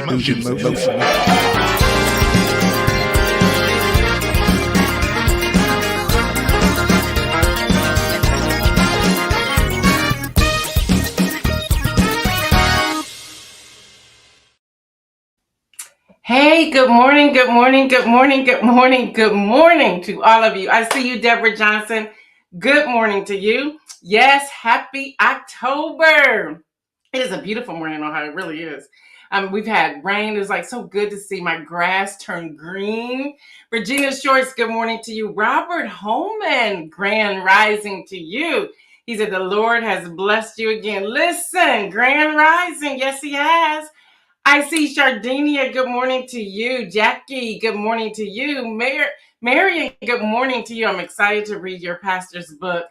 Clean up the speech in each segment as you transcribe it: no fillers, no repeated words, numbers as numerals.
motion. Hey, good morning, good morning, good morning, good morning, good morning to all of you. I see you, Deborah Johnson. Good morning to you. Yes, happy October. It is a beautiful morning in Ohio. It really is. We've had rain. It's like so good to see my grass turn green. Regina Shorts, good morning to you. Robert Holman, grand rising to you. He said, the Lord has blessed you again. Listen, grand rising. Yes, he has. I see Shardinia, good morning to you. Jackie, good morning to you. Marion, good morning to you. I'm excited to read your pastor's book.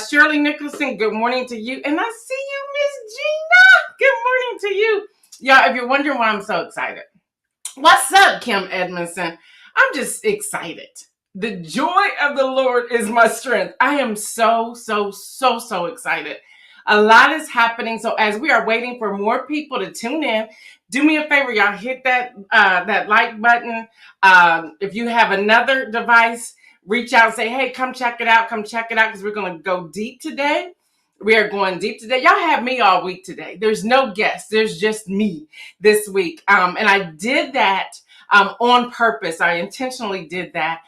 Shirley Nicholson, good morning to you. And I see you, Miss Gina. Good morning to you. Y'all, if you're wondering why I'm so excited. What's up, Kim Edmondson? I'm just excited. The joy of the Lord is my strength. I am so excited. A lot is happening. So as we are waiting for more people to tune in, do me a favor, y'all hit that like button. If you have another device, reach out and say, hey, come check it out, because we're going to go deep today. We are going deep today. Y'all have me all week today. There's no guests. There's just me this week. And I did that on purpose. I intentionally did that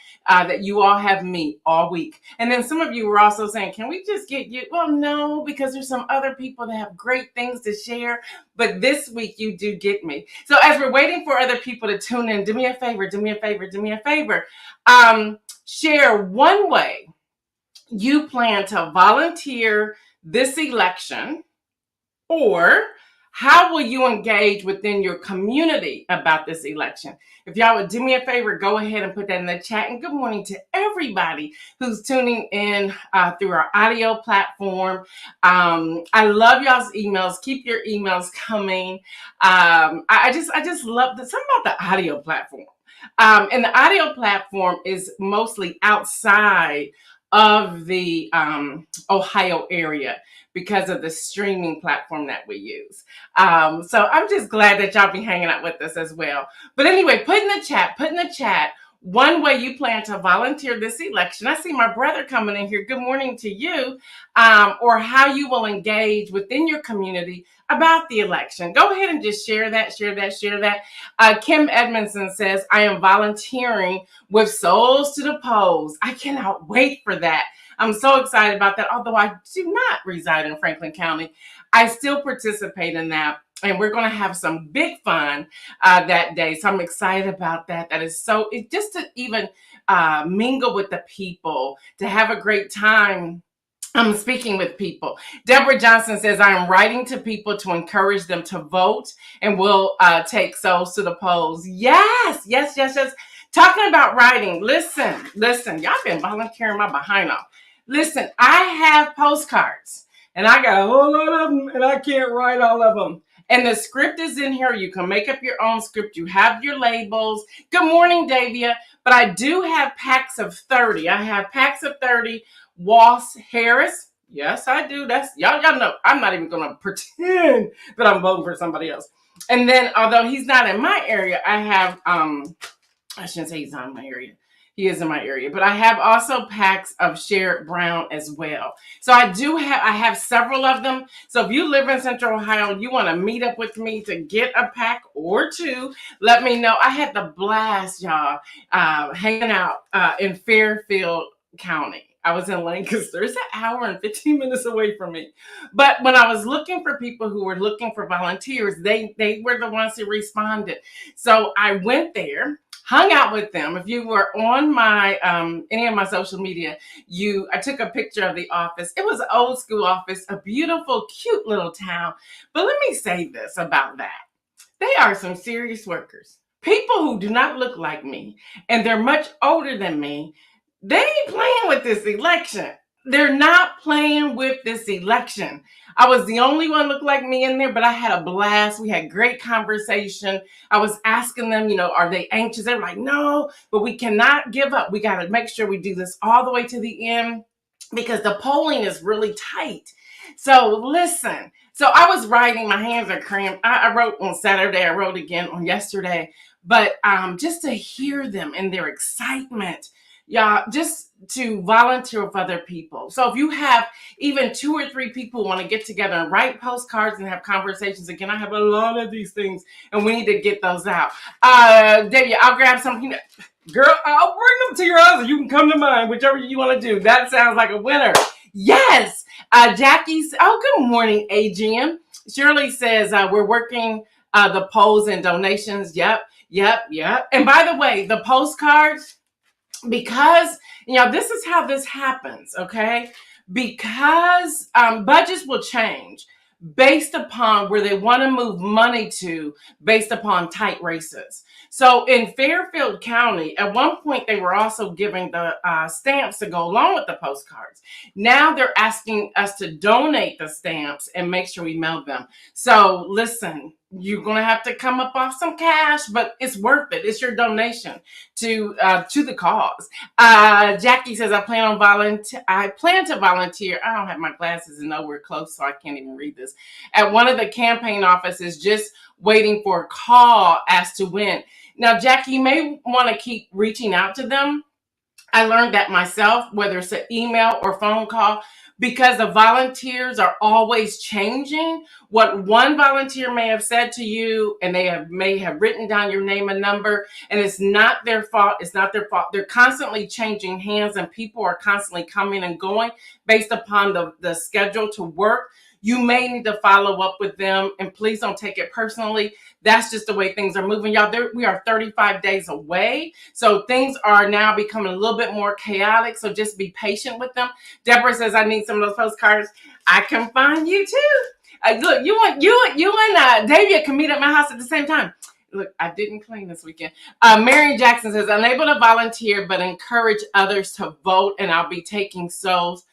you all have me all week. And then some of you were also saying, can we just get you? Well, no, because there's some other people that have great things to share. But this week you do get me. So as we're waiting for other people to tune in, do me a favor. Share one way you plan to volunteer this election, or how will you engage within your community about this election? If y'all would do me a favor, go ahead and put that in the chat. And good morning to everybody who's tuning in through our audio platform. I love y'all's emails. Keep your emails coming. I just love something about the audio platform. And the audio platform is mostly outside of the Ohio area because of the streaming platform that we use. So I'm just glad that y'all be hanging out with us as well. But anyway, put in the chat one way you plan to volunteer this election. I see my brother coming in here. Good morning to you. Or how you will engage within your community about the election. Go ahead and just share that. Kim Edmondson says, I am volunteering with Souls to the Polls. I cannot wait for that. I'm so excited about that. Although I do not reside in Franklin County, I still participate in that. And we're going to have some big fun that day. So I'm excited about that. That is just to even mingle with the people, to have a great time. I'm speaking with people. Deborah Johnson says, I am writing to people to encourage them to vote, and we'll take Souls to the Polls. Yes. Talking about writing. Listen, y'all been volunteering my behind off. Listen, I have postcards and I got a whole lot of them and I can't write all of them. And the script is in here. You can make up your own script. You have your labels. Good morning, Davia. But I do have packs of 30. I have packs of 30. Wass Harris. Yes, I do. That's y'all know. I'm not even going to pretend that I'm voting for somebody else. And then, although he's not in my area, I have, I shouldn't say he's not in my area. He is in my area, but I have also packs of Sherrod Brown as well. So I have several of them. So if you live in Central Ohio and you want to meet up with me to get a pack or two, let me know. I had the blast, y'all, hanging out in Fairfield County. I was in Lancaster. It's an hour and 15 minutes away from me. But when I was looking for people who were looking for volunteers, they were the ones who responded. So I went there, hung out with them. If you were on my any of my social media, I took a picture of the office. It was an old school office, a beautiful, cute little town. But let me say this about that. They are some serious workers. People who do not look like me, and they're much older than me. They ain't playing with this election. They're not playing with this election. I was the only one looked like me in there, but I had a blast. We had great conversation. I was asking them, are they anxious? They're like, no, but we cannot give up. We got to make sure we do this all the way to the end. because the polling is really tight. So listen. So I was writing, my hands are cramped. I wrote on Saturday, I wrote again on yesterday, but just to hear them and their excitement, y'all, just to volunteer with other people. So if you have even 2 or 3 people who want to get together and write postcards and have conversations, again, I have a lot of these things and we need to get those out. Debbie, I'll grab some. Girl, I'll bring them to your house. You can come to mine, whichever you want to do. That sounds like a winner. Yes. Jackie's. Oh, good morning, AGM. Shirley says we're working the polls and donations. Yep. And by the way, the postcards, because this is how this happens, okay? Because budgets will change based upon where they want to move money to, based upon tight races. So in Fairfield County, at one point they were also giving the stamps to go along with the postcards. Now they're asking us to donate the stamps and make sure we mail them. So listen, you're going to have to come up off some cash, but it's worth it. It's your donation to the cause. Jackie says, I plan to volunteer. I don't have my glasses and nowhere close, so I can't even read this. At one of the campaign offices, just waiting for a call as to when. Now, Jackie, you may want to keep reaching out to them. I learned that myself, whether it's an email or phone call, because the volunteers are always changing. What one volunteer may have said to you, and they may have written down your name and number, and it's not their fault. It's not their fault. They're constantly changing hands, and people are constantly coming and going based upon the schedule to work. You may need to follow up with them, and please don't take it personally. That's just the way things are moving. Y'all, we are 35 days away. So things are now becoming a little bit more chaotic. So just be patient with them. Deborah says, I need some of those postcards. I can find you too. Look, you and Davia can meet at my house at the same time. Look, I didn't clean this weekend. Marion Jackson says, unable to volunteer, but encourage others to vote. And I'll be taking souls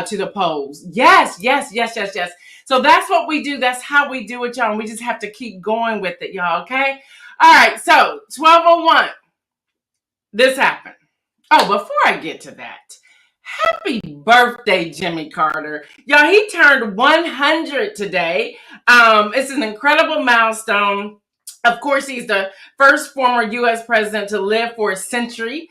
to the polls. Yes. So that's what we do. That's how we do it, y'all. And we just have to keep going with it, y'all. Okay. All right. So 12:01. This happened. Oh, before I get to that, happy birthday, Jimmy Carter. Y'all, he turned 100 today. It's an incredible milestone. Of course, he's the first former U.S. president to live for a century.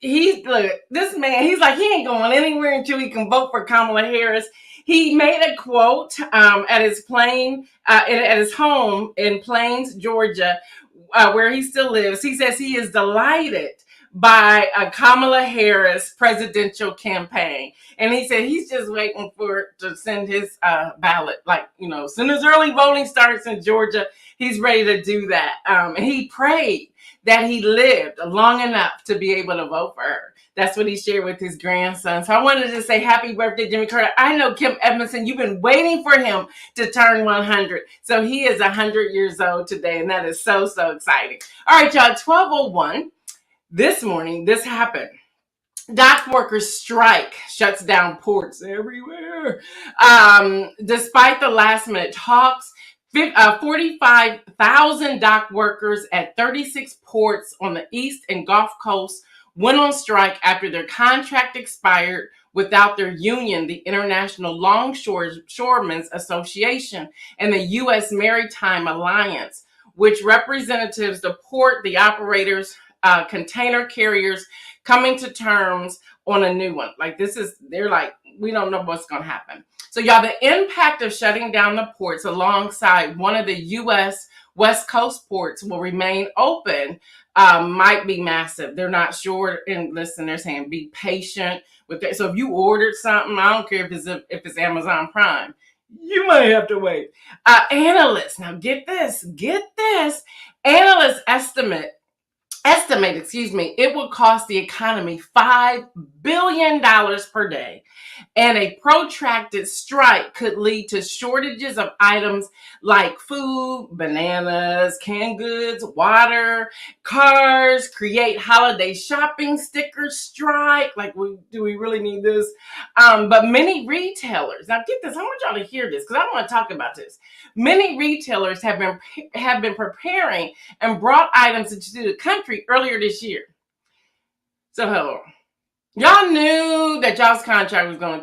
This man, he's like, he ain't going anywhere until he can vote for Kamala Harris. He made a quote at his home in Plains, Georgia, where he still lives. He says he is delighted by Kamala Harris presidential campaign. And he said he's just waiting to send his ballot. As soon as early voting starts in Georgia, he's ready to do that. And he prayed that he lived long enough to be able to vote for her. That's what he shared with his grandson. So I wanted to say happy birthday, Jimmy Carter. I know, Kim Edmondson, you've been waiting for him to turn 100. So he is 100 years old today, and that is so, so exciting. All right, y'all, 12:01. This morning, this happened. Dock workers strike shuts down ports everywhere. Despite the last-minute talks, 45,000 dock workers at 36 ports on the East and Gulf Coast went on strike after their contract expired without their union, the International Longshoremen's Association and the U.S. Maritime Alliance, which representatives the port, the operators, container carriers coming to terms on a new one. They're like, we don't know what's going to happen. So y'all, the impact of shutting down the ports alongside one of the U.S. West Coast ports will remain open might be massive. They're not sure. And listen, they're saying be patient with it. So if you ordered something, I don't care if it's Amazon Prime, you might have to wait. Analysts, now get this. Analysts estimate, it will cost the economy $5 billion per day. And a protracted strike could lead to shortages of items like food, bananas, canned goods, water, cars, create holiday shopping stickers strike. Do we really need this? But many retailers, now get this, I want y'all to hear this because I want to talk about this. Many retailers have been preparing and brought items into the country earlier this year. So Y'all knew that y'all's contract was going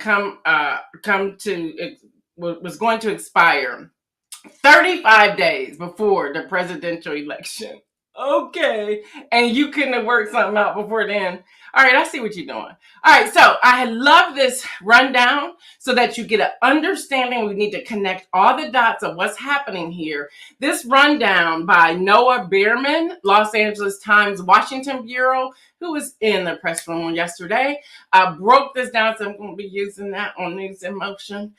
to was going to expire 35 days before the presidential election. Okay. And you couldn't have worked something out before then. All right, I see what you're doing. All right, so I love this rundown so that you get an understanding. We need to connect all the dots of what's happening here. This rundown by Noah Bierman, Los Angeles Times Washington Bureau, who was in the press room yesterday, broke this down, so I'm going to be using that on News in Motion.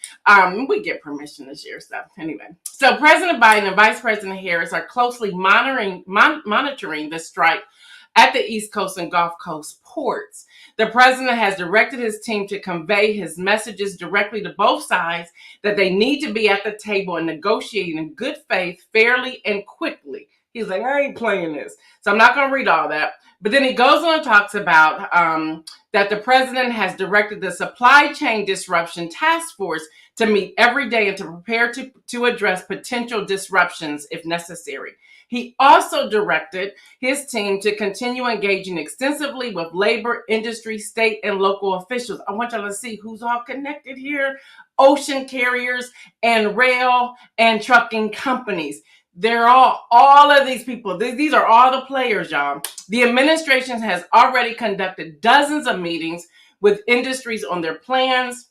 We get permission to share stuff anyway. So President Biden and Vice President Harris are closely monitoring the strike at the East Coast and Gulf Coast ports. The president has directed his team to convey his messages directly to both sides that they need to be at the table and negotiating in good faith, fairly, and quickly. He's like, I ain't playing this. So I'm not going to read all that. But then he goes on and talks about that the president has directed the Supply Chain Disruption Task Force to meet every day and to prepare to address potential disruptions if necessary. He also directed his team to continue engaging extensively with labor, industry, state, and local officials. I want y'all to see who's all connected here. Ocean carriers and rail and trucking companies. They're all of these people. These are all the players, y'all. The administration has already conducted dozens of meetings with industries on their plans,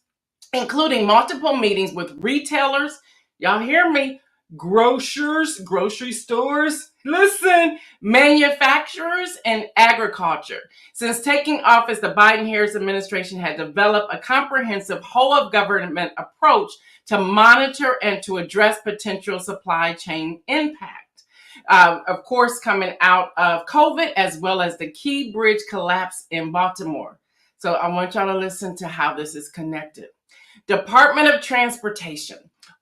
including multiple meetings with retailers. Y'all hear me? Grocers, grocery stores, listen, manufacturers, and agriculture. Since taking office, the Biden-Harris administration had developed a comprehensive whole-of-government approach to monitor and to address potential supply chain impact. Of course, coming out of COVID, as well as the Key Bridge collapse in Baltimore. So I want y'all to listen to how this is connected. Department of Transportation.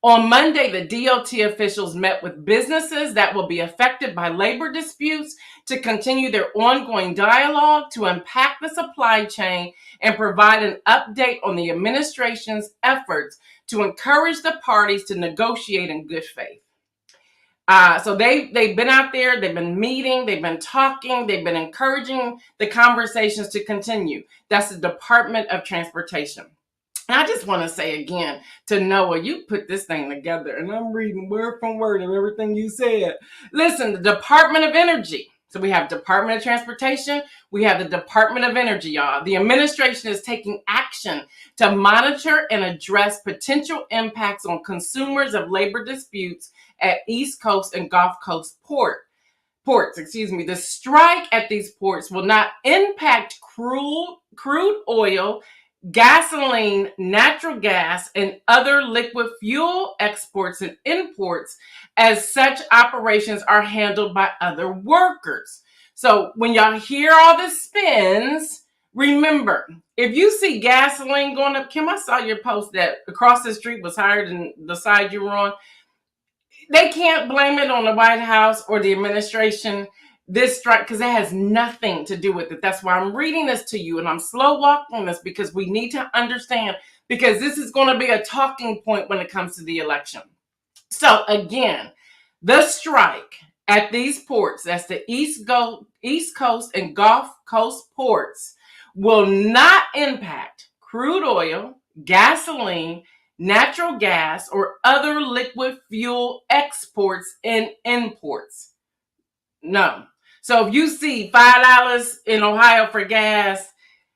On Monday, the DOT officials met with businesses that will be affected by labor disputes to continue their ongoing dialogue to unpack the supply chain and provide an update on the administration's efforts to encourage the parties to negotiate in good faith. So they've been out there, they've been meeting, they've been talking, they've been encouraging the conversations to continue. That's the Department of Transportation. And I just want to say again to Noah, you put this thing together, and I'm reading word from word of everything you said. Listen, the Department of Energy. So we have Department of Transportation. We have the Department of Energy, y'all. The administration is taking action to monitor and address potential impacts on consumers of labor disputes at East Coast and Gulf Coast ports. The strike at these ports will not impact crude oil, gasoline, natural gas, and other liquid fuel exports and imports, as such operations are handled by other workers. So when y'all hear all the spins, remember, if you see gasoline going up, Kim, I saw your post that across the street was higher than the side you were on. They can't blame it on the White House or the administration, this strike, because it has nothing to do with it. That's why I'm reading this to you, and I'm slow walking this because we need to understand, because this is going to be a talking point when it comes to the election. So again, the strike at these ports, that's the East Coast and Gulf Coast ports, will not impact crude oil, gasoline, natural gas, or other liquid fuel exports and imports. No. So if you see $5 in Ohio for gas,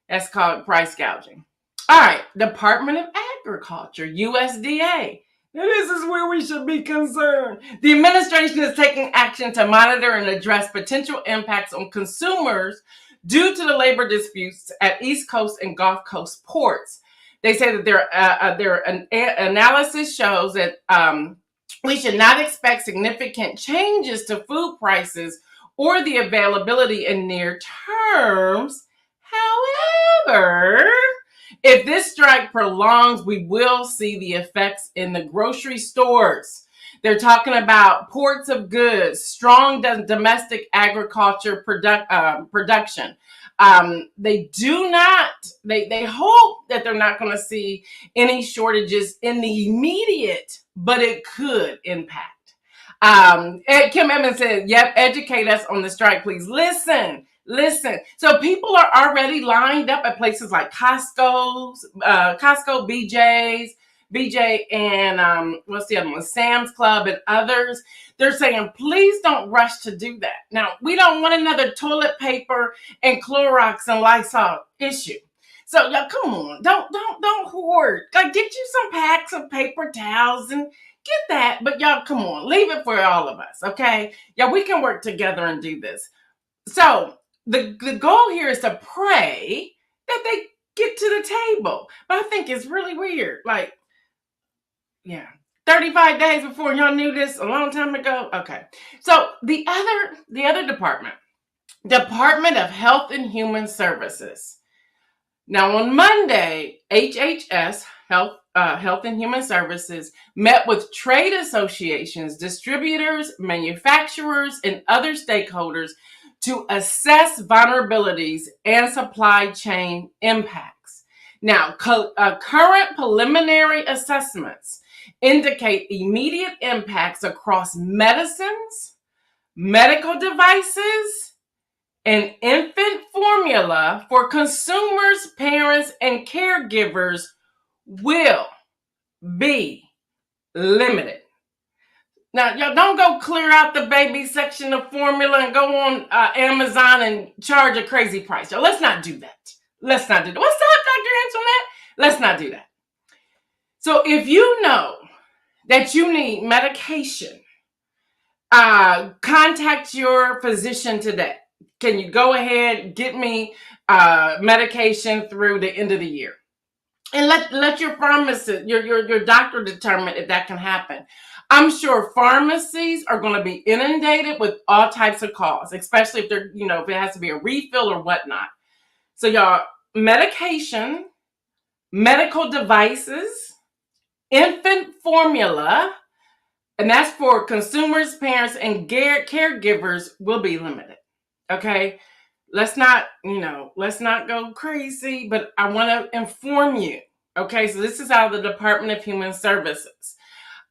that's called price gouging. All right, Department of Agriculture, USDA. Now this is where we should be concerned. The administration is taking action to monitor and address potential impacts on consumers due to the labor disputes at East Coast and Gulf Coast ports. They say that their analysis shows that we should not expect significant changes to food prices or the availability in near terms. However, if this strike prolongs, we will see the effects in the grocery stores. They're talking about ports of goods, strong domestic agriculture production. They hope that they're not going to see any shortages in the immediate, but it could impact. Kim Evans said, yep, educate us on the strike, please. Listen, Listen, so people are already lined up at places like Costco, BJ, and what's the other one? Sam's Club and others. They're saying, please don't rush to do that. Now, we don't want another toilet paper and Clorox and Lysol issue. So y'all, come on, don't hoard. Like, get you some packs of paper towels and get that. But y'all, come on, leave it for all of us, okay? Yeah, we can work together and do this. So the goal here is to pray that they get to the table. But I think it's really weird. Like, yeah, 35 days before y'all knew this a long time ago. Okay. So the other Department of Health and Human Services. Now on Monday, HHS, Health and Human Services, met with trade associations, distributors, manufacturers, and other stakeholders to assess vulnerabilities and supply chain impacts. Now, current preliminary assessments indicate immediate impacts across medicines, medical devices, and infant formula for consumers, parents, and caregivers will be limited. Now, y'all don't go clear out the baby section of formula and go on Amazon and charge a crazy price. Y'all, let's not do that. Let's not do that. What's up, Dr. Antoinette? Let's not do that. So if you know that you need medication, contact your physician today. Can you go ahead, get me medication through the end of the year? And let your pharmacist, your doctor determine if that can happen. I'm sure pharmacies are going to be inundated with all types of calls, especially if they're, if it has to be a refill or whatnot. So y'all, medication, medical devices, infant formula, and that's for consumers, parents, and caregivers will be limited. Okay. Let's not go crazy, but I want to inform you. Okay. So this is out of the Department of Human Services.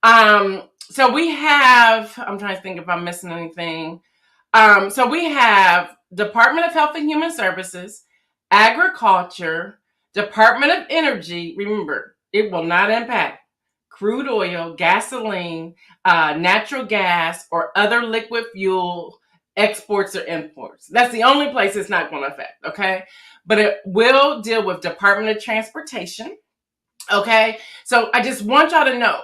So we have, I'm trying to think if I'm missing anything. So we have Department of Health and Human Services, Agriculture, Department of Energy. Remember, it will not impact crude oil, gasoline, natural gas, or other liquid fuel exports or imports. That's the only place it's not going to affect, okay? But it will deal with Department of Transportation, okay? So I just want y'all to know,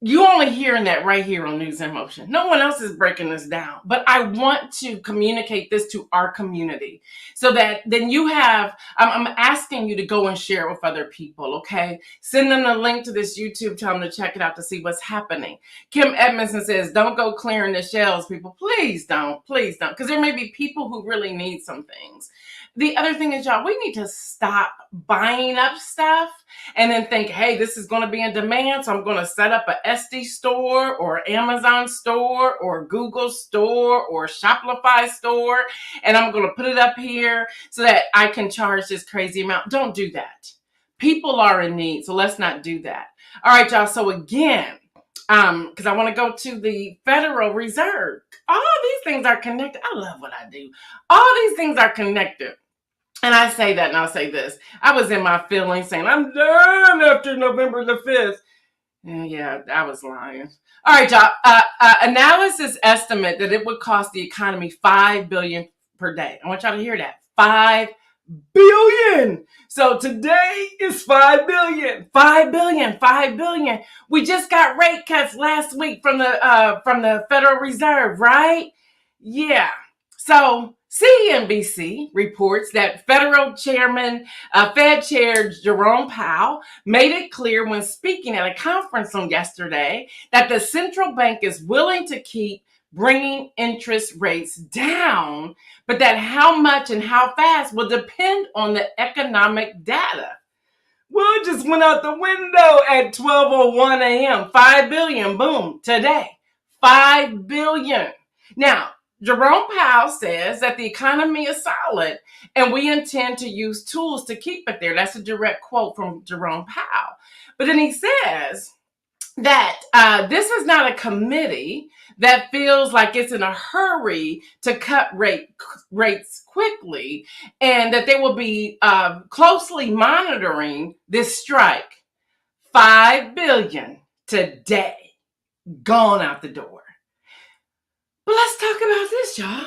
you only hearing that right here on News in Motion. No one else is breaking this down, but I want to communicate this to our community so that then you have, I'm asking you to go and share it with other people, okay? Send them a link to this YouTube, tell them to check it out to see what's happening. Kim Edmondson says, don't go clearing the shelves, people. Please don't, because there may be people who really need some things. The other thing is, y'all, we need to stop buying up stuff and then think, hey, this is going to be in demand, so I'm going to set up a Etsy store or Amazon store or Google store or Shopify store, and I'm going to put it up here so that I can charge this crazy amount. Don't do that. People are in need, so let's not do that. All right, y'all. So again, because I want to go to the Federal Reserve. All these things are connected. I love what I do. All these things are connected. And I say that and I'll say this. I was in my feelings saying, I'm done after November the 5th. Yeah, I was lying. All right, y'all. Analysis estimate that it would cost the economy $5 billion per day. I want y'all to hear that. $5 billion. So today is $5 billion. $5 billion. $5 billion. We just got rate cuts last week from the Federal Reserve, right? Yeah. So CNBC reports that Fed Chair Jerome Powell made it clear when speaking at a conference on yesterday that the central bank is willing to keep bringing interest rates down, but that how much and how fast will depend on the economic data. Well, it just went out the window at 12:01 a.m. 5 billion, boom, today. 5 billion. Now, Jerome Powell says that the economy is solid and we intend to use tools to keep it there. That's a direct quote from Jerome Powell. But then he says that this is not a committee that feels like it's in a hurry to cut rates quickly, and that they will be closely monitoring this strike. $5 billion today, gone out the door. But let's talk about this, y'all,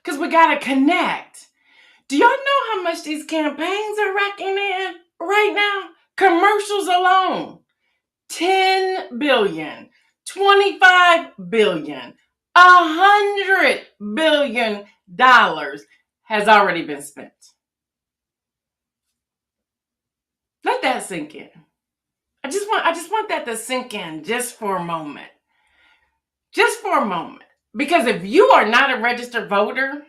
because we got to connect. Do y'all know how much these campaigns are racking in right now? Commercials alone, 10 billion, 25 billion, $100 billion has already been spent. Let that sink in. I just want that to sink in just for a moment. Just for a moment. Because if you are not a registered voter,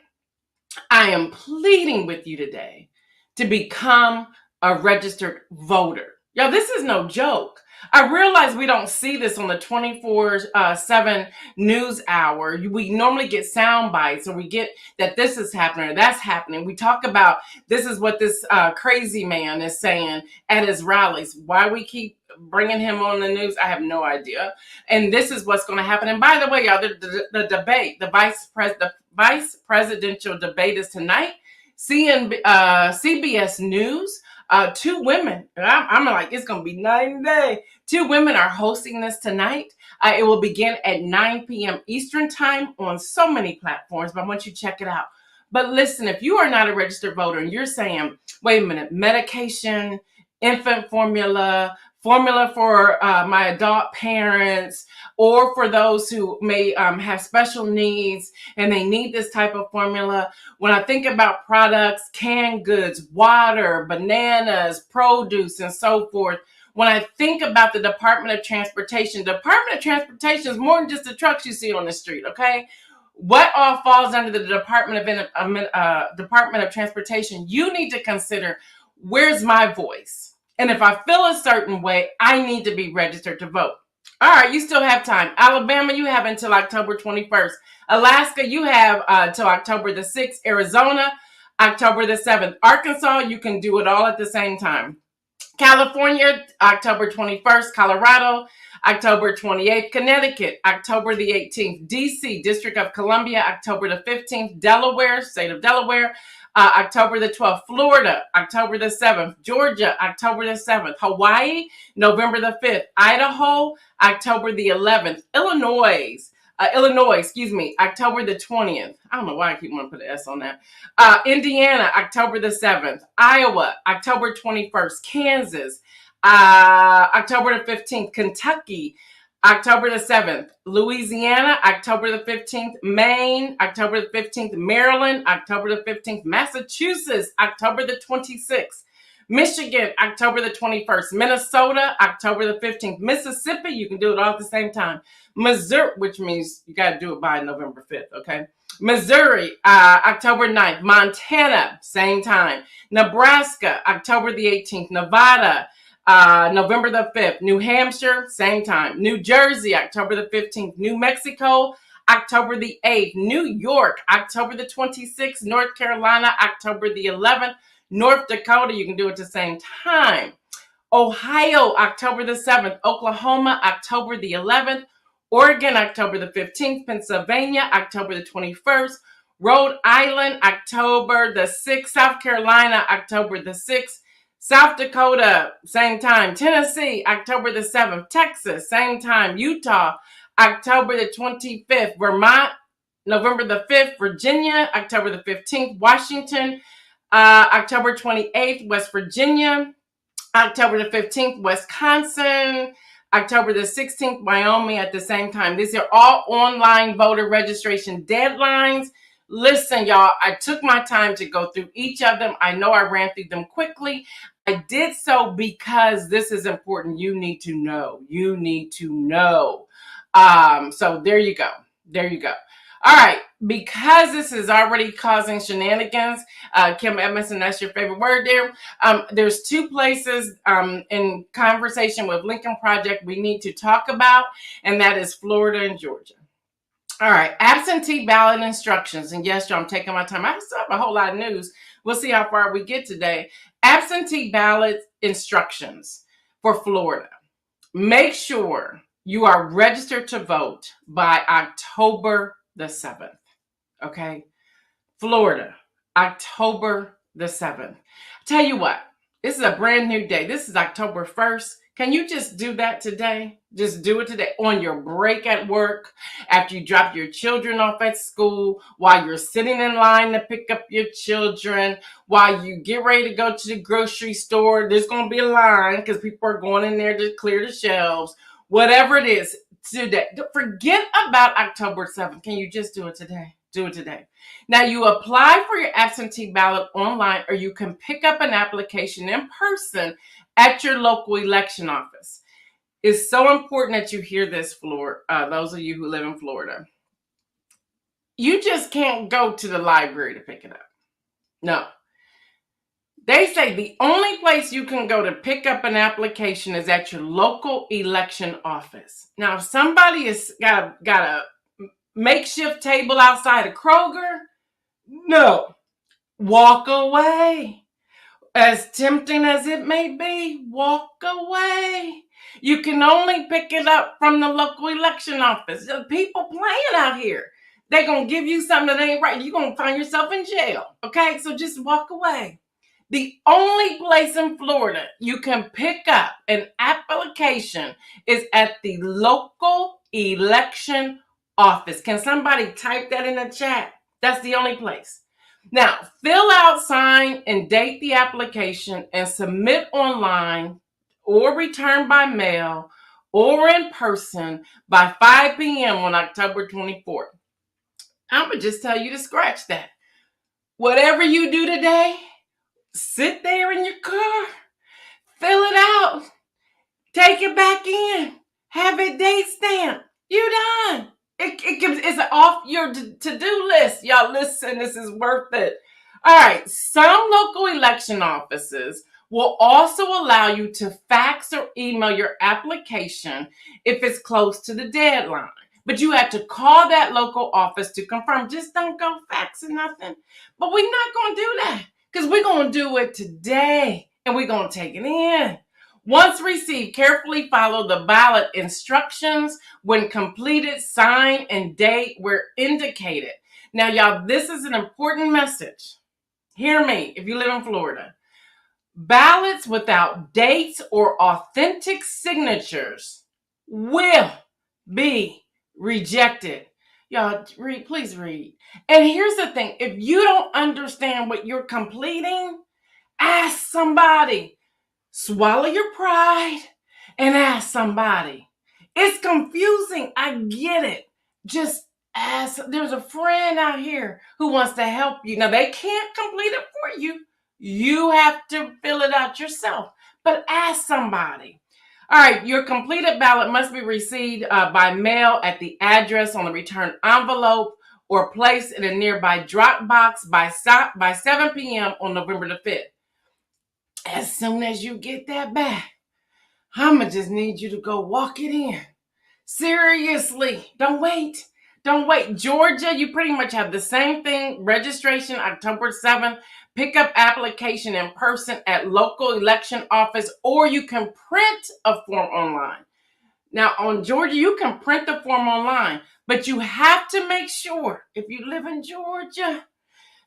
I am pleading with you today to become a registered voter. Yo, this is no joke. I realize we don't see this on the 24/7 news hour. We normally get sound bites, or we get that this is happening or that's happening. We talk about this is what this crazy man is saying at his rallies. Why we keep bringing him on the news, I have no idea. And this is what's going to happen. And by the way, y'all, the debate, the vice presidential debate is tonight. CBS News. Two women, I'm like, it's going to be night and day. Two women are hosting this tonight. It will begin at 9 p.m. Eastern time on so many platforms, but I want you to check it out. But listen, if you are not a registered voter and you're saying, wait a minute, medication, infant formula for my adult parents, or for those who may have special needs and they need this type of formula. When I think about products, canned goods, water, bananas, produce, and so forth, when I think about the Department of Transportation is more than just the trucks you see on the street, okay? What all falls under the Department of Transportation? You need to consider, where's my voice? And if I feel a certain way, I need to be registered to vote. All right, you still have time. Alabama, you have until October 21st. Alaska, you have until October the 6th. Arizona, October the 7th. Arkansas, you can do it all at the same time. California, October 21st. Colorado, October 28th. Connecticut, October the 18th. DC, District of Columbia, October the 15th. Delaware, State of Delaware, October the 12th. Florida, October the 7th. Georgia, October the 7th. Hawaii, November the 5th. Idaho, October the 11th. Illinois, October the 20th. I don't know why I keep wanting to put an S on that. Indiana, October the 7th. Iowa, October 21st. Kansas, October the 15th. Kentucky, October the 7th. Louisiana, October the 15th. Maine, October the 15th. Maryland, October the 15th. Massachusetts, October the 26th. Michigan, October the 21st. Minnesota, October the 15th. Mississippi, you can do it all at the same time. Missouri, which means you got to do it by November 5th, okay? Missouri, October 9th. Montana, same time. Nebraska, October the 18th. Nevada, November the 5th. New Hampshire, same time. New Jersey, October the 15th. New Mexico, October the 8th. New York, October the 26th. North Carolina, October the 11th. North Dakota, you can do it at the same time. Ohio, October the 7th. Oklahoma, October the 11th. Oregon, October the 15th. Pennsylvania, October the 21st. Rhode Island, October the 6th. South Carolina, October the 6th. South Dakota, same time. Tennessee, October the 7th. Texas, same time. Utah, October the 25th. Vermont, November the 5th. Virginia, October the 15th. Washington, October 28th. West Virginia, October the 15th. Wisconsin, October the 16th. Wyoming at the same time. These are all online voter registration deadlines. Listen, y'all, I took my time to go through each of them. I know I ran through them quickly. I did so because this is important. You need to know. You need to know. So there you go. There you go. All right. Because this is already causing shenanigans, Kim Edmondson, that's your favorite word there. There's two places in conversation with Lincoln Project we need to talk about, and that is Florida and Georgia. All right, absentee ballot instructions. And yes, y'all, I'm taking my time. I still have a whole lot of news. We'll see how far we get today. Absentee ballot instructions for Florida. Make sure You are registered to vote by October the 7th. Okay. Florida, October the 7th. Tell you what, this is a brand new day. This is October 1st. Can you just do that today? Just do it today on your break at work, after you drop your children off at school, while you're sitting in line to pick up your children, while you get ready to go to the grocery store. There's going to be a line because people are going in there to clear the shelves. Whatever it is today. Forget about October 7th. Can you just do it today? Do it today. Now, you apply for your absentee ballot online, or you can pick up an application in person at your local election office. It's so important that you hear this, those of you who live in Florida. You just can't go to the library to pick it up. No. They say the only place you can go to pick up an application is at your local election office. Now, if somebody has got a makeshift table outside of Kroger, no, walk away. As tempting as it may be, walk away. You can only pick it up from the local election office. People playing out here. They're going to give you something that ain't right. You're going to find yourself in jail. Okay, so just walk away. The only place in Florida you can pick up an application is at the local election office. Can somebody type that in the chat? That's the only place. Now, fill out, sign, and date the application and submit online or return by mail or in person by 5 p.m. on October 24th. I'm going to just tell you to scratch that. Whatever you do today, sit there in your car, fill it out, take it back in, have it date stamped. You done. It's off your to-do list. Y'all listen, this is worth it. All right, some local election offices will also allow you to fax or email your application if it's close to the deadline. But you have to call that local office to confirm. Just don't go faxing nothing. But we're not going to do that because we're going to do it today and we're going to take it in. Once received, carefully follow the ballot instructions. When completed, sign and date where indicated. Now, y'all, this is an important message. Hear me if you live in Florida. Ballots without dates or authentic signatures will be rejected. Y'all, please read. And here's the thing. If you don't understand what you're completing, ask somebody. Swallow your pride and ask somebody. It's confusing. I get it. Just ask. There's a friend out here who wants to help you. Now, they can't complete it for you. You have to fill it out yourself. But ask somebody. All right, your completed ballot must be received by mail at the address on the return envelope or placed in a nearby drop box by 7 p.m. on November the 5th. As soon as you get that back, I'ma just need you to go walk it in. Seriously, don't wait. Don't wait. Georgia, you pretty much have the same thing. Registration October 7th. Pick up application in person at local election office, or you can print a form online. Now, on Georgia, you can print the form online, but you have to make sure if you live in Georgia.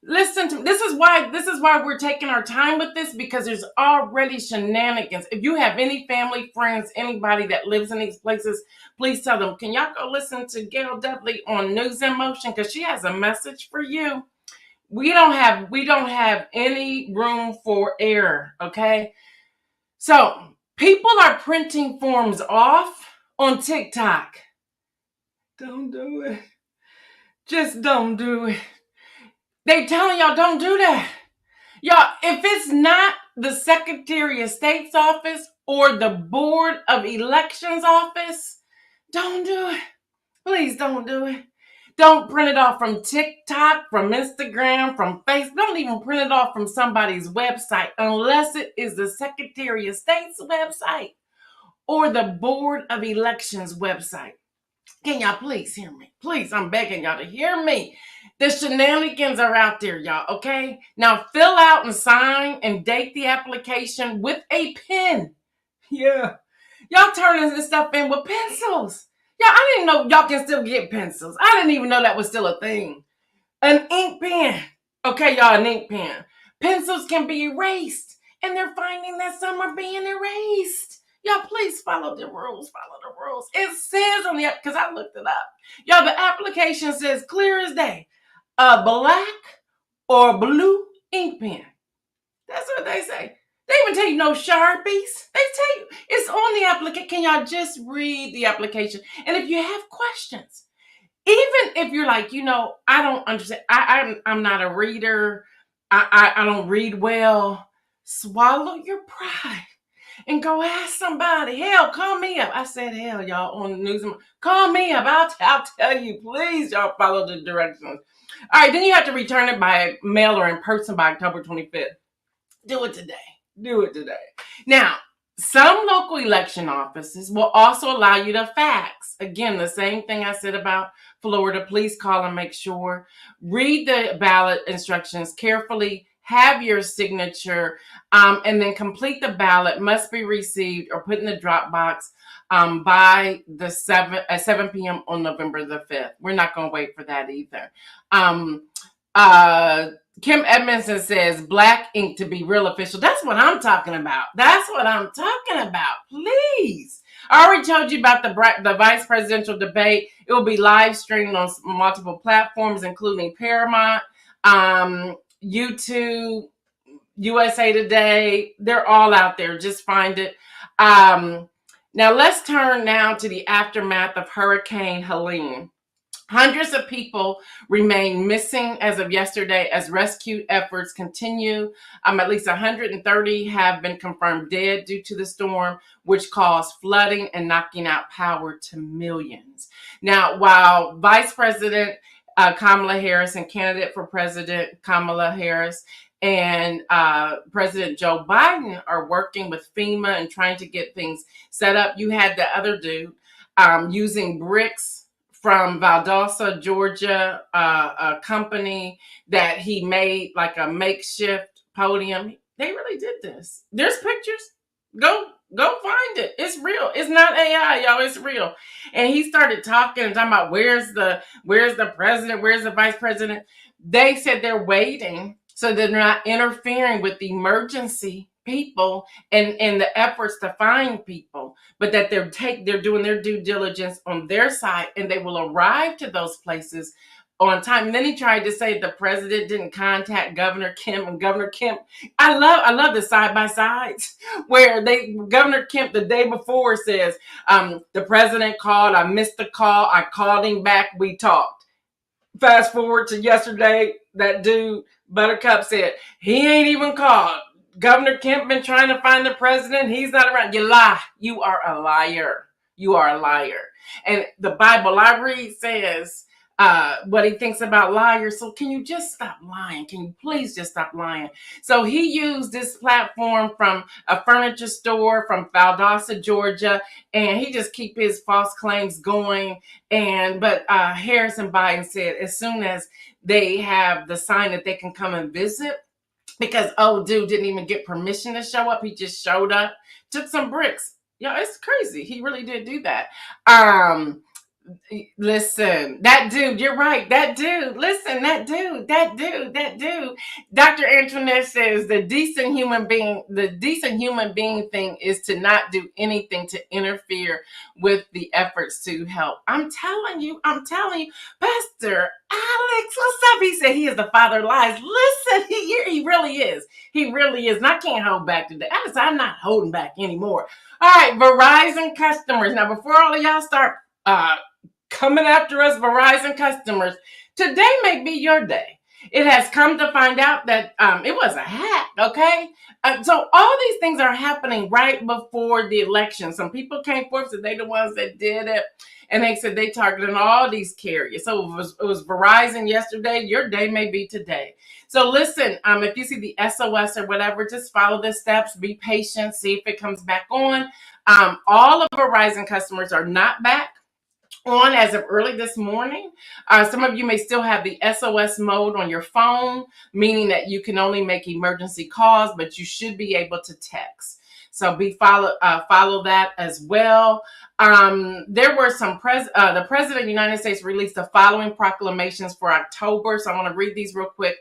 Listen to me. This is why we're taking our time with this, because there's already shenanigans. If you have any family, friends, anybody that lives in these places, please tell them. Can y'all go listen to Gail Dudley on News in Motion, because she has a message for you. We don't have any room for error, okay? So people are printing forms off on TikTok. Don't do it. Just don't do it. They telling y'all don't do that. Y'all, if it's not the Secretary of State's office or the Board of Elections office, don't do it. Please don't do it. Don't print it off from TikTok, from Instagram, from Facebook. Don't even print it off from somebody's website unless it is the Secretary of State's website or the Board of Elections website. Can y'all please hear me? Please, I'm begging y'all to hear me. The shenanigans are out there, y'all, okay? Now, fill out and sign and date the application with a pen. Yeah. Y'all turning this stuff in with pencils. Y'all, I didn't know y'all can still get pencils. I didn't even know that was still a thing. An ink pen. Okay, y'all, an ink pen. Pencils can be erased, and they're finding that some are being erased. Y'all, please follow the rules. Follow the rules. It says on the app, because I looked it up. Y'all, the application says clear as day. A black or blue ink pen. That's what they say. They even tell you no Sharpies. They tell you it's on the application. Can y'all just read the application? And if you have questions, even if you're like, I don't understand. I'm not a reader. I don't read well. Swallow your pride and go ask somebody. Hell, call me up. I said hell, y'all, on the news. Call me up. I'll tell you. Please, y'all follow the directions. All right, then you have to return it by mail or in person by October 25th. Do it today. Do it today. Now, some local election offices will also allow you to fax. Again, the same thing I said about Florida. Please call and make sure. Read the ballot instructions carefully. Have your signature, and then complete the ballot. Must be received or put in the drop box by the 7 p.m. on November the 5th. We're not going to wait for that either. Kim Edmondson says black ink to be real official. That's what I'm talking about. That's what I'm talking about. Please. I already told you about the vice presidential debate. It will be live streamed on multiple platforms, including Paramount, YouTube, USA Today. They're all out there. Just find it. Now let's turn now to the aftermath of Hurricane Helene. Hundreds of people remain missing as of yesterday as rescue efforts continue. At least 130 have been confirmed dead due to the storm, which caused flooding and knocking out power to millions. Now, while Vice President Kamala Harris and candidate for President Kamala Harris and President Joe Biden are working with FEMA and trying to get things set up, you had the other dude using bricks from Valdosta, Georgia, a company that he made like a makeshift podium. They really did this. There's pictures. Go find it. It's real. It's not AI, y'all. It's real. And he started talking and talking about where's the president, where's the vice president. They said they're waiting so they're not interfering with the emergency people and the efforts to find people, but that they're doing their due diligence on their side, and they will arrive to those places on time. And then he tried to say the president didn't contact Governor Kemp, and Governor Kemp, I love the side by sides where Governor Kemp the day before says, the president called, I missed the call, I called him back, we talked. Fast forward to yesterday, that dude Buttercup said he ain't even called. Governor Kemp been trying to find the president. He's not around. You lie. You are a liar. You are a liar. And the Bible I read says what he thinks about liars. So can you just stop lying? Can you please just stop lying? So he used this platform from a furniture store from Valdosta, Georgia, and he just keep his false claims going. But Harris and Biden said as soon as they have the sign that they can come and visit, because dude didn't even get permission to show up. He just showed up, took some bricks. It's crazy. He really did do that. Listen, that dude, you're right. That dude, listen, that dude. Dr. Antoinette says the decent human being thing is to not do anything to interfere with the efforts to help. I'm telling you, Pastor Alex, what's up? He said he is the father of lies. Listen, he really is. He really is. And I can't hold back today. I'm not holding back anymore. All right, Verizon customers. Now, before all of y'all start coming after us, Verizon customers, today may be your day. It has come to find out that it was a hack, okay? So all these things are happening right before the election. Some people came forth, so they the ones that did it, and they said they targeted all these carriers. So it was Verizon yesterday. Your day may be today. So listen, if you see the SOS or whatever, just follow the steps, be patient, see if it comes back on. All of Verizon customers are not back on as of early this morning. Some of you may still have the SOS mode on your phone, meaning that you can only make emergency calls, but you should be able to text. So follow that as well. There were some the President of the United States released the following proclamations for October. So I want to read these real quick.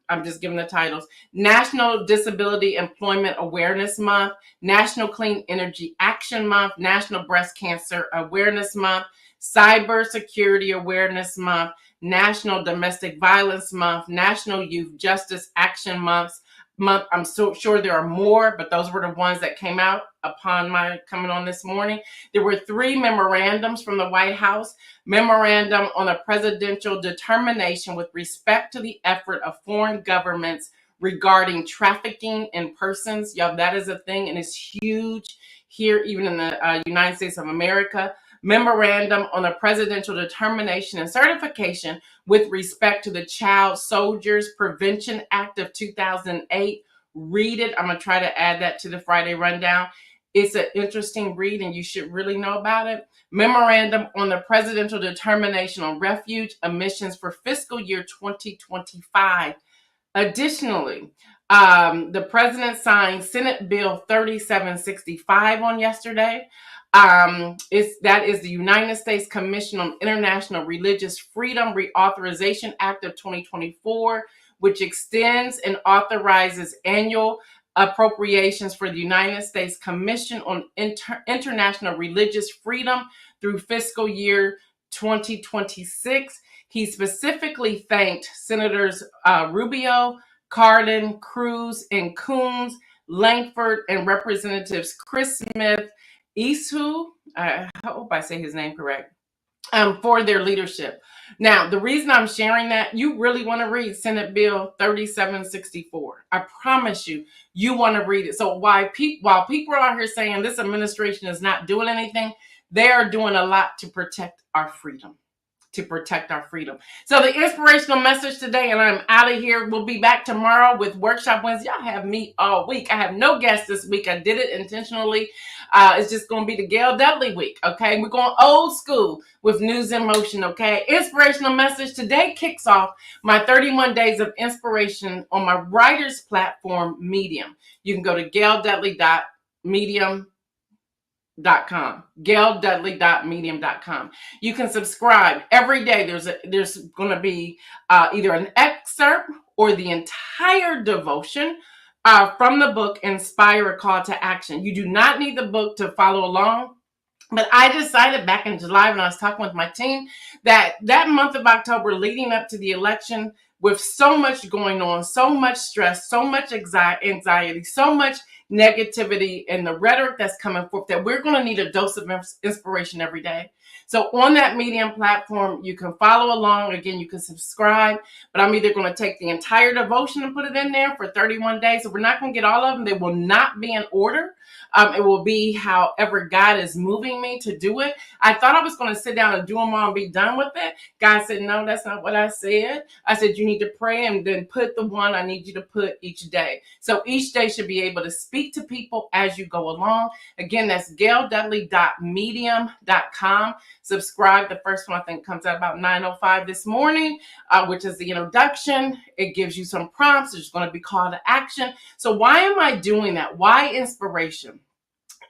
I'm just giving the titles. National Disability Employment Awareness Month, National Clean Energy Action Month, National Breast Cancer Awareness Month, Cyber Security Awareness Month, National Domestic Violence Month, National Youth Justice Action Month. I'm so sure there are more, but those were the ones that came out upon my coming on this morning. There were 3 memorandums from the White House. Memorandum on a presidential determination with respect to the effort of foreign governments regarding trafficking in persons. Y'all, that is a thing, and it's huge here, even in the United States of America. Memorandum on a presidential determination and certification with respect to the Child Soldiers Prevention Act of 2008. Read it. I'm going to try to add that to the Friday rundown. It's an interesting read, and you should really know about it. Memorandum on the presidential determination on refuge emissions for fiscal year 2025. Additionally, the president signed Senate Bill 3765 on yesterday. That is the United States Commission on International Religious Freedom Reauthorization Act of 2024, which extends and authorizes annual appropriations for the United States Commission on International Religious Freedom through fiscal year 2026. He specifically thanked Senators Rubio, Cardin, Cruz, and Coons, Langford, and Representatives Chris Smith, Isu, I hope I say his name correct, for their leadership. Now, the reason I'm sharing that, you really want to read Senate Bill 3764. I promise you, you want to read it. So while people are out here saying this administration is not doing anything, they are doing a lot to protect our freedom. So the inspirational message today, and I'm out of here. We'll be back tomorrow with Workshop Wednesday. Y'all have me all week. I have no guests this week. I did it intentionally. It's just going to be the Gail Dudley week, okay? We're going old school with News in Motion, okay? Inspirational message today kicks off my 31 days of inspiration on my writer's platform, Medium. You can go to gaildudley.medium.com. gaildudley.medium.com. You can subscribe every day. There's going to be either an excerpt or the entire devotion from the book Inspire, a Call to Action. You do not need the book to follow along, but I decided back in July when I was talking with my team that month of October leading up to the election, with so much going on, so much stress, so much anxiety, so much negativity, and the rhetoric that's coming forth, that we're going to need a dose of inspiration every day. So on that Medium platform, you can follow along. Again, you can subscribe, but I'm either going to take the entire devotion and put it in there for 31 days. So we're not going to get all of them. They will not be in order. It will be however God is moving me to do it. I thought I was going to sit down and do them all and be done with it. God said, no, that's not what I said. I said, you need to pray and then put the one I need you to put each day. So each day should be able to speak to people as you go along. Again, that's gaildudley.medium.com. Subscribe. The first one I think comes out about 9:05 this morning, which is the introduction. It gives you some prompts. There's going to be call to action. So why am I doing that? Why inspiration?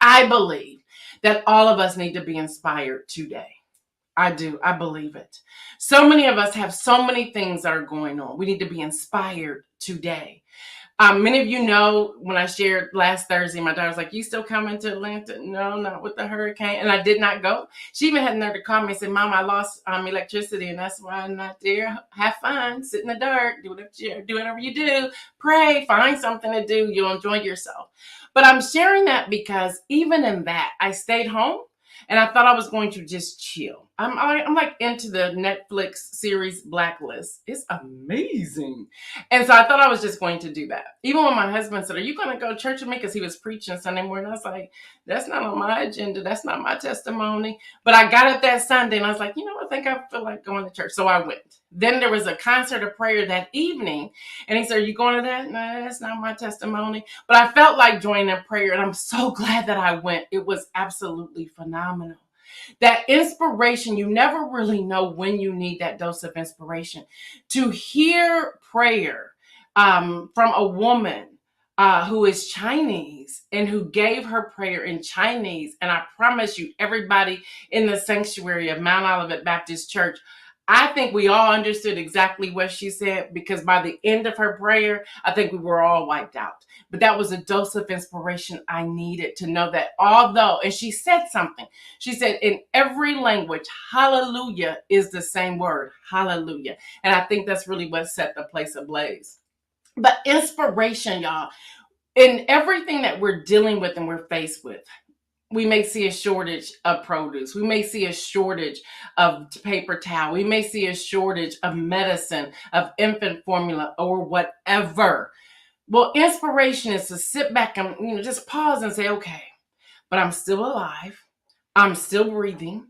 I believe that all of us need to be inspired today. I do. I believe it. So many of us have so many things that are going on. We need to be inspired today. Many of you know when I shared last Thursday, my daughter's like, you still coming to Atlanta? No, not with the hurricane. And I did not go. She even had the nerve to call me and say, Mom, I lost electricity and that's why I'm not there. Have fun. Sit in the dark. Do whatever you do. Pray. Find something to do. You'll enjoy yourself. But I'm sharing that because even in that, I stayed home. And I thought I was going to just chill. I'm like into the Netflix series Blacklist. It's amazing. And so I thought I was just going to do that. Even when my husband said, are you going to go to church with me? Because he was preaching Sunday morning. I was like, that's not on my agenda. That's not my testimony. But I got up that Sunday and I was like, I think I feel like going to church. So I went. Then there was a concert of prayer that evening. And he said, are you going to that? No, that's not my testimony. But I felt like joining in prayer. And I'm so glad that I went. It was absolutely phenomenal. That inspiration, you never really know when you need that dose of inspiration. To hear prayer from a woman who is Chinese and who gave her prayer in Chinese. And I promise you, everybody in the sanctuary of Mount Olivet Baptist Church, I think we all understood exactly what she said, because by the end of her prayer, I think we were all wiped out. But that was a dose of inspiration I needed to know that although, and she said something, she said, in every language, hallelujah is the same word, hallelujah. And I think that's really what set the place ablaze. But inspiration, y'all, in everything that we're dealing with and we're faced with, we may see a shortage of produce. We may see a shortage of paper towel. We may see a shortage of medicine, of infant formula, or whatever. Well, inspiration is to sit back and just pause and say, okay, but I'm still alive. I'm still breathing.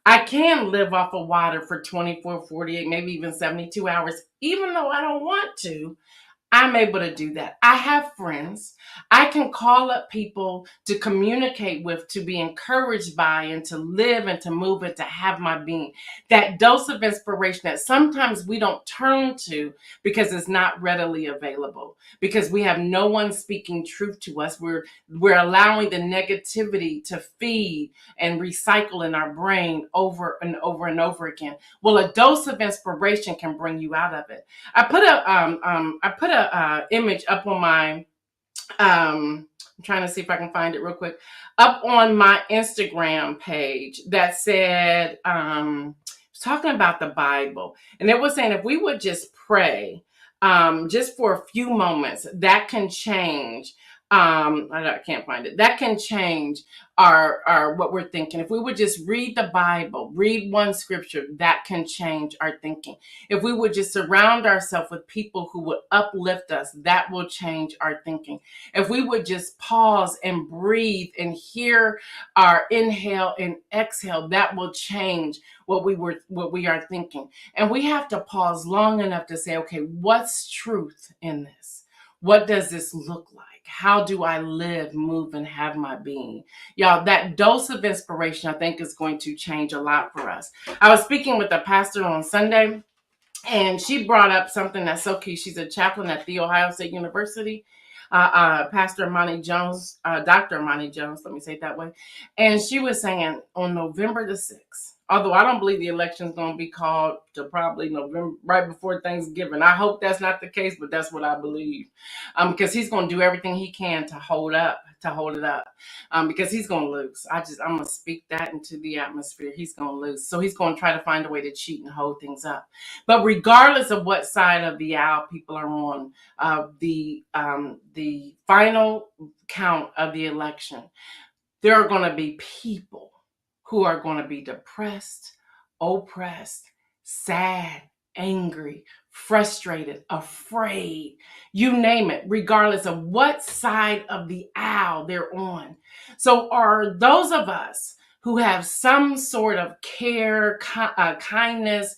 I can live off of water for 24, 48, maybe even 72 hours, even though I don't want to. I'm able to do that. I have friends. I can call up people to communicate with, to be encouraged by, and to live and to move and to have my being. That dose of inspiration that sometimes we don't turn to because it's not readily available, because we have no one speaking truth to us. We're allowing the negativity to feed and recycle in our brain over and over and over again. Well, a dose of inspiration can bring you out of it. I put a image up on my I'm trying to see if I can find it real quick, up on my Instagram page that said talking about the Bible, and it was saying if we would just pray just for a few moments, that can change. I can't find it. That can change our what we're thinking. If we would just read the Bible, read one scripture, that can change our thinking. If we would just surround ourselves with people who would uplift us, that will change our thinking. If we would just pause and breathe and hear our inhale and exhale, that will change what we are thinking. And we have to pause long enough to say, okay, what's truth in this? What does this look like? How do I live, move, and have my being? Y'all, that dose of inspiration, I think, is going to change a lot for us. I was speaking with a pastor on Sunday, and she brought up something that's so key. She's a chaplain at The Ohio State University. Pastor Imani Jones, Dr. Imani Jones, let me say it that way. And she was saying on November the 6th, although I don't believe the election is going to be called to probably November, right before Thanksgiving. I hope that's not the case, but that's what I believe. Because he's going to do everything he can to hold it up. Because he's going to lose. I'm going to speak that into the atmosphere. He's going to lose. So he's going to try to find a way to cheat and hold things up. But regardless of what side of the aisle people are on, the final count of the election, there are going to be people who are going to be depressed, oppressed, sad, angry, frustrated, afraid, you name it, regardless of what side of the aisle they're on. So are those of us who have some sort of care, kindness,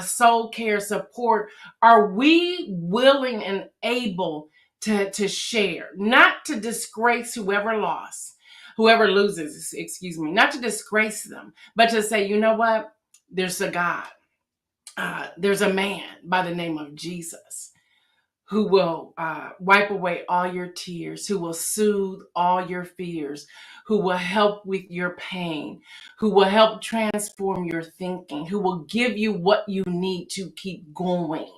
soul care, support, are we willing and able to share, not to disgrace whoever loses, excuse me, not to disgrace them, but to say, you know what, there's a God, there's a man by the name of Jesus who will wipe away all your tears, who will soothe all your fears, who will help with your pain, who will help transform your thinking, who will give you what you need to keep going.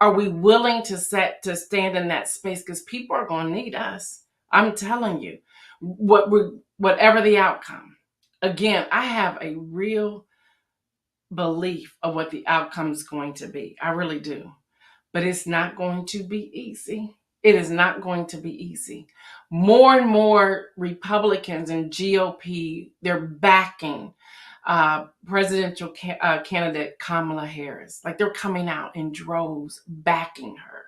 Are we willing to stand in that space? Because people are going to need us. I'm telling you, whatever the outcome. Again, I have a real belief of what the outcome is going to be. I really do. But it's not going to be easy. It is not going to be easy. More and more Republicans and GOP, they're backing presidential candidate Kamala Harris. Like, they're coming out in droves backing her.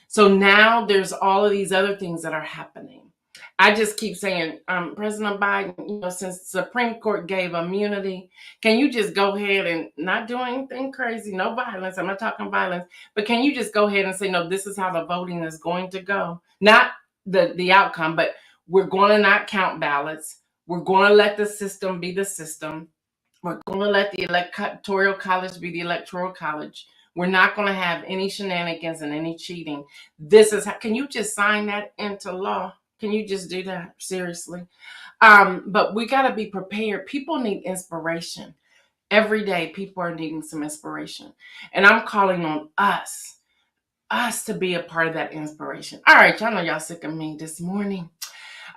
So now there's all of these other things that are happening. I just keep saying, President Biden, since the Supreme Court gave immunity, can you just go ahead and not do anything crazy? No violence. I'm not talking violence. But can you just go ahead and say, no, this is how the voting is going to go? Not the outcome, but we're going to not count ballots. We're going to let the system be the system. We're going to let the electoral college be the electoral college. We're not going to have any shenanigans and any cheating. This is how, can you just sign that into law? Can you just do that? Seriously. But we got to be prepared. People need inspiration. Every day, people are needing some inspiration. And I'm calling on us to be a part of that inspiration. All right, y'all know y'all sick of me this morning.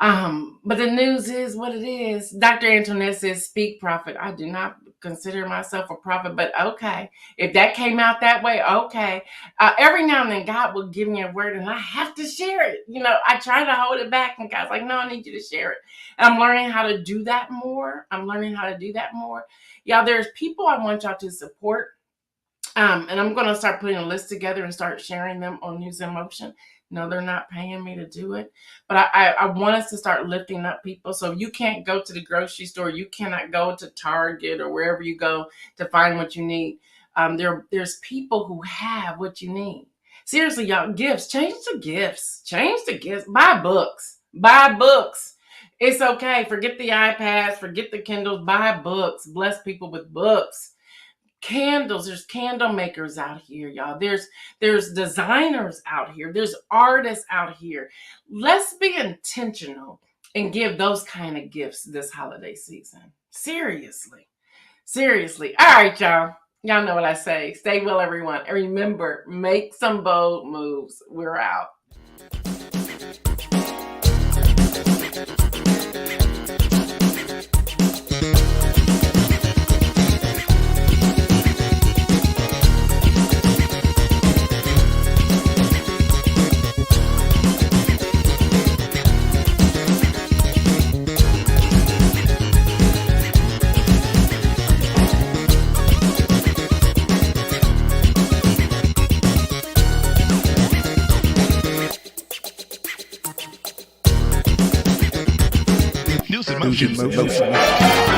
But the news is what it is. Dr. Antoinette says, speak, prophet. I do not consider myself a prophet, but okay. If that came out that way, okay. Every now and then God will give me a word and I have to share it. I try to hold it back and God's like, no, I need you to share it. And I'm learning how to do that more. Y'all, there's people I want y'all to support. And I'm going to start putting a list together and start sharing them on News in Motion. No, they're not paying me to do it. But I want us to start lifting up people. So you can't go to the grocery store. You cannot go to Target or wherever you go to find what you need. There's people who have what you need. Seriously, y'all, gifts. Change the gifts. Buy books. It's okay. Forget the iPads. Forget the Kindles. Buy books. Bless people with books. Candles, there's candle makers out here, y'all. There's designers out here. There's artists out here. Let's be intentional and give those kind of gifts this holiday season. Seriously. All right, y'all. Y'all know what I say. Stay well, everyone. And remember, make some bold moves. We're out. News in Motion.